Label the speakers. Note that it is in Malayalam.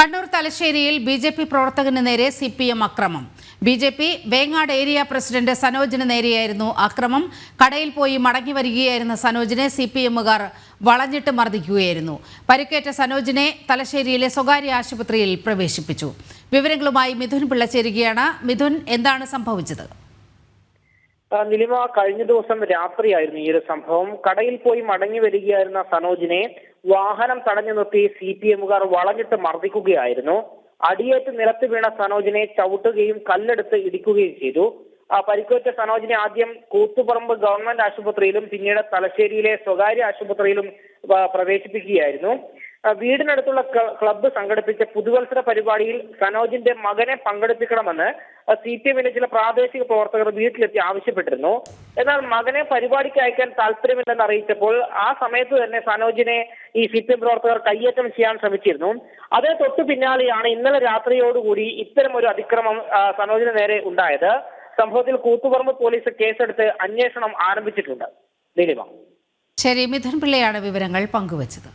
Speaker 1: കണ്ണൂർ തലശ്ശേരിയിൽ ബി.ജെ.പി. പ്രവർത്തകന് നേരെ CPM അക്രമം. ബി.ജെ.പി. വേങ്ങാട് ഏരിയ പ്രസിഡന്റ് സനോജിന് നേരെയായിരുന്നു അക്രമം. കടയിൽ പോയി മടങ്ങി വരികയായിരുന്ന സനോജിനെ CPMകാർ വളഞ്ഞിട്ട് മർദ്ദിക്കുകയായിരുന്നു. പരിക്കേറ്റ സനോജിനെ തലശ്ശേരിയിലെ സ്വകാര്യ ആശുപത്രിയിൽ പ്രവേശിപ്പിച്ചു. വിവരങ്ങളുമായി മിഥുൻ പിള്ള ചേരുകയാണ്. മിഥുൻ, എന്താണ് സംഭവിച്ചത്?
Speaker 2: നിലിമ, കഴിഞ്ഞ ദിവസം രാത്രിയായിരുന്നു ഈ ഒരു സംഭവം. കടയിൽ പോയി മടങ്ങി വരികയായിരുന്ന സനോജിനെ വാഹനം തടഞ്ഞു നിർത്തി CPMകാർ വളഞ്ഞിട്ട് മർദ്ദിക്കുകയായിരുന്നു. അടിയേറ്റ് നിലത്ത് വീണ സനോജിനെ ചവിട്ടുകയും കല്ലെടുത്ത് ഇടിക്കുകയും ചെയ്തു. പരിക്കേറ്റ സനോജിനെ ആദ്യം കൂത്തുപറമ്പ് ഗവൺമെന്റ് ആശുപത്രിയിലും പിന്നീട് തലശ്ശേരിയിലെ സ്വകാര്യ ആശുപത്രിയിലും പ്രവേശിപ്പിക്കുകയായിരുന്നു. വീടിനടുത്തുള്ള ക്ലബ്ബ് സംഘടിപ്പിച്ച പുതുവത്സര പരിപാടിയിൽ സനോജിന്റെ മകനെ പങ്കെടുപ്പിക്കണമെന്ന് CPMന്റെ ചില പ്രാദേശിക പ്രവർത്തകർ വീട്ടിലെത്തി ആവശ്യപ്പെട്ടിരുന്നു. എന്നാൽ മകനെ പരിപാടിക്ക് അയക്കാൻ താല്പര്യമില്ലെന്ന് അറിയിച്ചപ്പോൾ ആ സമയത്ത് തന്നെ സനോജിനെ ഈ CPM പ്രവർത്തകർ കയ്യേറ്റം ചെയ്യാൻ ശ്രമിച്ചിരുന്നു. അതേ തൊട്ടു പിന്നാലെയാണ് ഇന്നലെ രാത്രിയോടുകൂടി ഇത്തരം ഒരു അതിക്രമം സനോജിന് നേരെ ഉണ്ടായത്. സംഭവത്തിൽ കൂത്തുപറമ്പ് പോലീസ് കേസെടുത്ത് അന്വേഷണം ആരംഭിച്ചിട്ടുണ്ട്. നീലിമ.
Speaker 1: ശരി, മിഥുൻ പിള്ളയാണ് വിവരങ്ങൾ പങ്കുവച്ചത്.